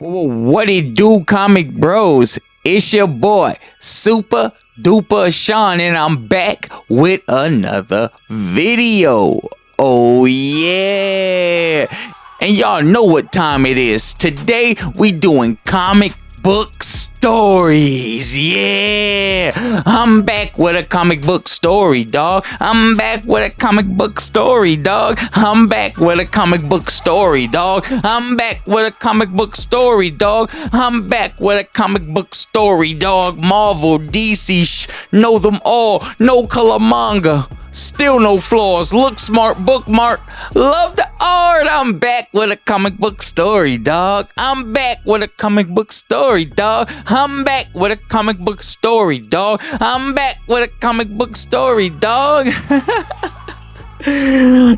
What it do, comic bros? It's your boy, Super Duper Sean, and I'm back with another video. Oh yeah! And y'all know what time it is. Today we doing comic book stories. Yeah, I'm back with a comic book story, dog. I'm back with a comic book story, dog. I'm back with a comic book story, dog. I'm back with a comic book story, dog. I'm back with a comic book story, dog. Marvel, DC, know them all. No color manga. Still no flaws, look smart, bookmark, love the art. I'm back with a comic book story, dog. I'm back with a comic book story, dog. I'm back with a comic book story, dog. I'm back with a comic book story, dog.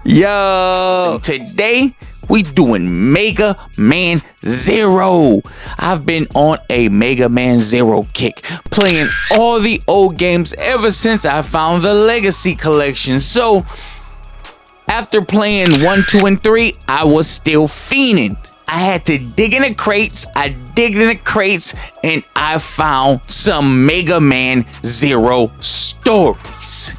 Yo, today we doing Mega Man Zero. I've been on a Mega Man Zero kick, playing all the old games ever since I found the Legacy Collection. So, after playing 1, 2, and 3, I was still fiending. I had to dig in the crates. I digged in the crates, and I found some Mega Man Zero stories.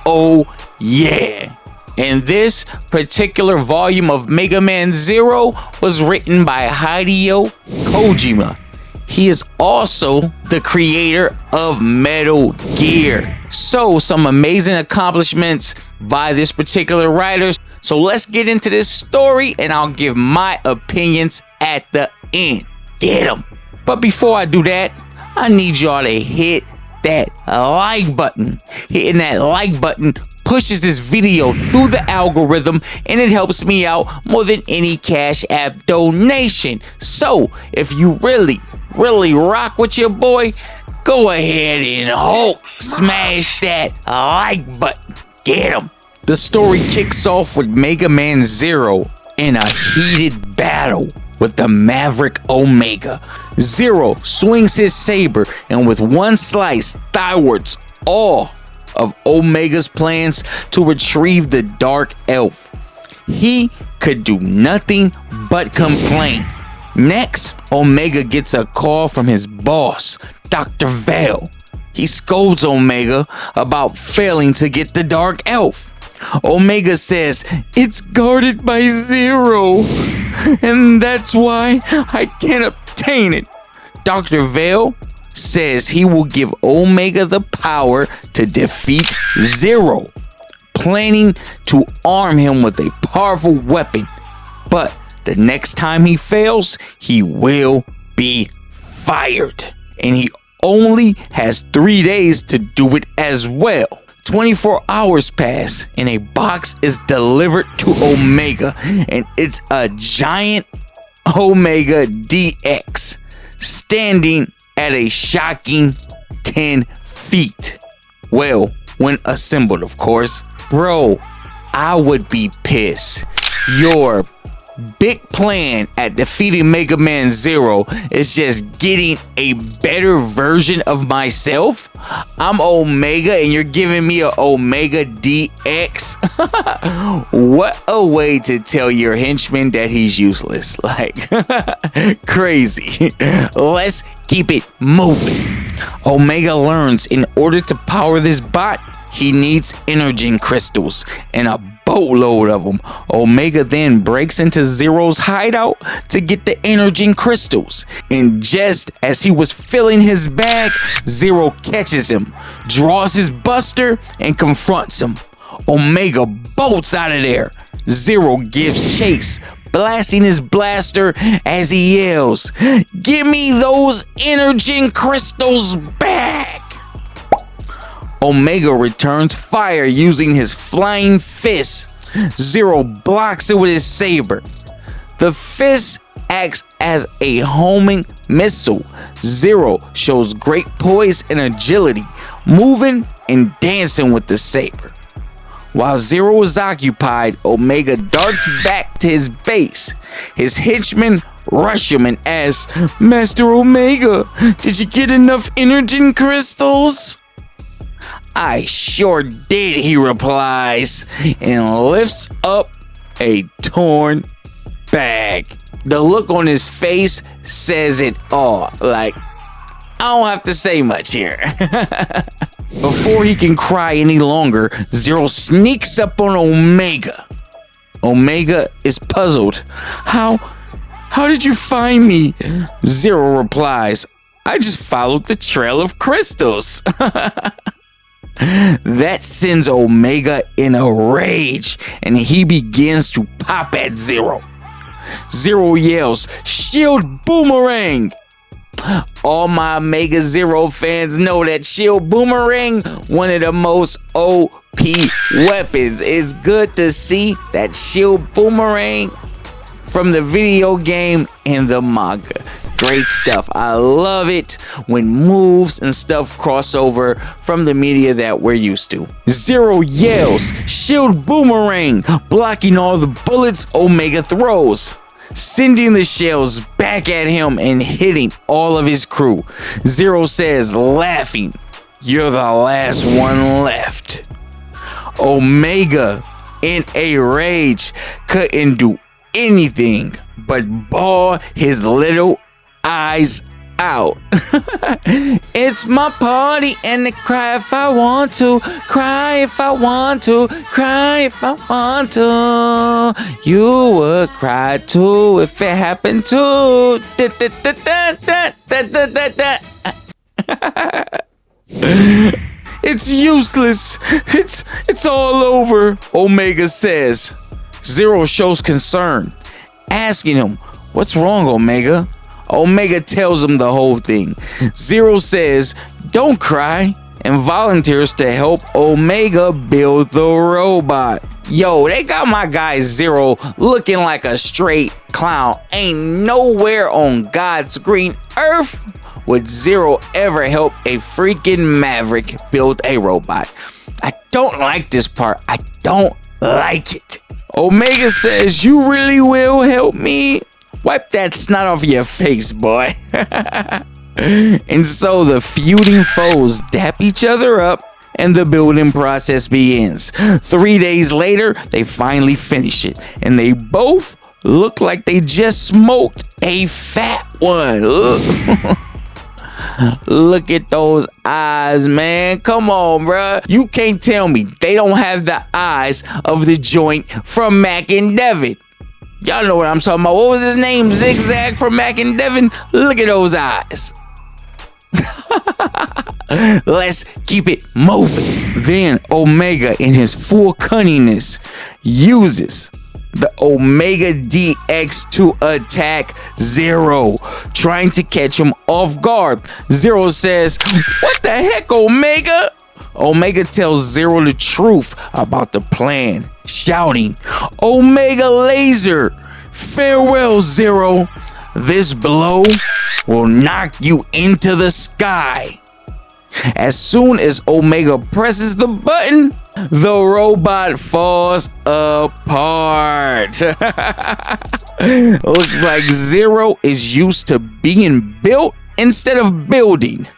Oh, yeah. And this particular volume of Mega Man Zero was written by Hideo Kojima. He is also the creator of Metal Gear. So, some amazing accomplishments by this particular writer. So let's get into this story and I'll give my opinions at the end. Get 'em. But before I do that, I need y'all to hit that like button. Hitting that like button pushes this video through the algorithm and it helps me out more than any Cash App donation. So if you really rock with your boy, go ahead and smash that like button. Get 'em. The story kicks off with Mega Man Zero in a heated battle with the Maverick Omega. Zero swings his saber and with one slice thwarts all of Omega's plans to retrieve the Dark Elf. He could do nothing but complain. Next, Omega gets a call from his boss, Dr. Vale. He scolds Omega about failing to get the Dark Elf. Omega says it's guarded by Zero, and that's why I can't obtain it. Dr. Vale says he will give Omega the power to defeat Zero, planning to arm him with a powerful weapon. But the next time he fails, he will be fired. And he only has 3 days to do it as well. 24 hours pass and a box is delivered to Omega, and it's a giant Omega DX standing at a shocking 10 feet. Well, when assembled, of course. Bro, I would be pissed. Your big plan at defeating Mega Man Zero is just getting a better version of myself. I'm Omega and you're giving me an Omega DX. What a way to tell your henchman that he's useless. Like, crazy. Let's keep it moving. Omega learns in order to power this bot, he needs energy crystals and a boatload of them. Omega then breaks into Zero's hideout to get the energy crystals. And just as he was filling his bag, Zero catches him, draws his buster, and confronts him. Omega bolts out of there. Zero gives chase, blasting his blaster as he yells, "Give me those energy crystals back!" Omega returns fire using his flying fist. Zero blocks it with his saber. The fist acts as a homing missile. Zero shows great poise and agility, moving and dancing with the saber. While Zero is occupied, Omega darts back to his base. His henchmen rush him and ask, "Master Omega, did you get enough energy crystals?" "I sure did," he replies, and lifts up a torn bag. The look on his face says it all. Like, I don't have to say much here. Before he can cry any longer, Zero sneaks up on Omega. Omega is puzzled. How did you find me? Zero replies, I just followed the trail of crystals. That sends Omega in a rage, and he begins to pop at Zero. Zero yells, Shield Boomerang! All my Omega Zero fans know that Shield Boomerang, one of the most OP weapons. It's good to see that Shield Boomerang from the video game and the manga. Great stuff. I love it when moves and stuff cross over from the media that we're used to. Zero yells, Shield Boomerang, blocking all the bullets Omega throws, sending the shells back at him and hitting all of his crew. Zero says, laughing, you're the last one left. Omega, in a rage, couldn't do anything but bawl his little eyes out. It's my party and I cry if I want to, cry if I want to, cry if I want to. You would cry too if it happened to. It's useless. It's all over, Omega says. Zero shows concern, asking him, what's wrong, Omega? Omega tells him the whole thing. Zero says, don't cry, and volunteers to help Omega build the robot. Yo, they got my guy Zero looking like a straight clown. Ain't nowhere on God's green earth would Zero ever help a freaking maverick build a robot. I don't like this part. I don't like it. Omega says, you really will help me? Wipe that snot off your face, boy. And so the feuding foes dap each other up and the building process begins. 3 days later, they finally finish it. And they both look like they just smoked a fat one. Look at those eyes, man. Come on, bruh. You can't tell me they don't have the eyes of the joint from Mac and Devin. Y'all know what I'm talking about. What was his name? Zigzag from Mac and Devin? Look at those eyes. Let's keep it moving. Then Omega, in his full cunningness, uses the Omega DX to attack Zero, trying to catch him off guard. Zero says, what the heck, Omega? Omega tells Zero the truth about the plan, shouting, Omega Laser, farewell, Zero. This blow will knock you into the sky. As soon as Omega presses the button, the robot falls apart. Looks like Zero is used to being built instead of building.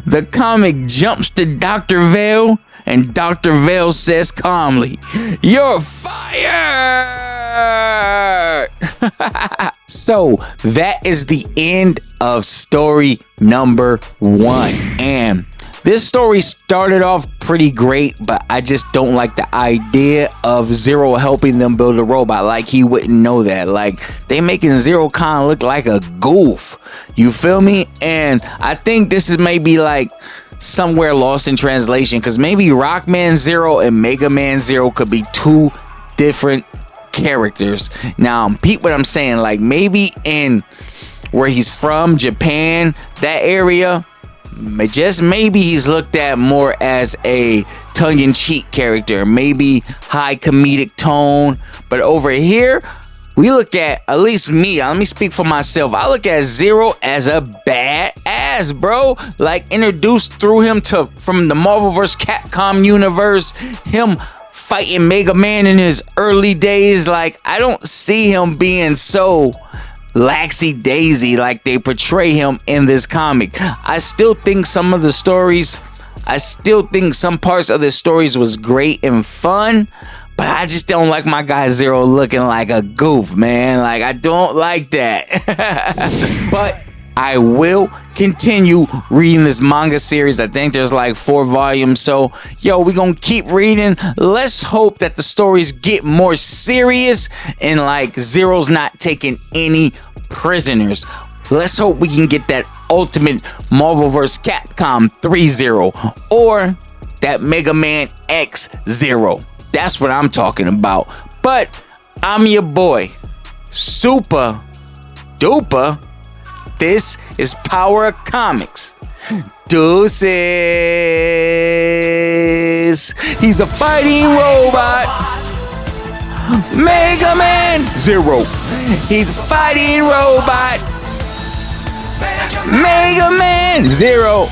The comic jumps to Dr. Vale, and Dr. Vale says calmly, you're fired! So that is the end of story number 1. And this story started off pretty great, but I just don't like the idea of Zero helping them build a robot. Like, he wouldn't know that. Like, they making Zero kind of look like a goof. You feel me? And I think this is maybe like somewhere lost in translation, because maybe ROCKMAN Zero and Mega Man Zero could be two different characters. Now, peep what I'm saying. Like, maybe in where he's from, Japan, that area, just maybe he's looked at more as a tongue-in-cheek character, maybe high comedic tone. But over here, we look at least me, let me speak for myself, I look at Zero as a badass, bro. Like, introduced through him from the Marvel vs. Capcom universe, him fighting Mega Man in his early days. Like, I don't see him being so laxy-daisy like they portray him in this comic. I still think some of the stories, I still think some parts of the stories was great and fun, But I just don't like my guy Zero looking like a goof, man. Like, I don't like that. But I will continue reading this manga series. I think there's like 4 volumes. So, yo, we're going to keep reading. Let's hope that the stories get more serious and like Zero's not taking any prisoners. Let's hope we can get that ultimate Marvel vs. Capcom 3-0 or that Mega Man X 0. That's what I'm talking about. But I'm your boy, Super Duper. This is Power of Comics. Deuces. He's a fighting robot. Mega Man 0. He's a fighting robot. Mega Man 0.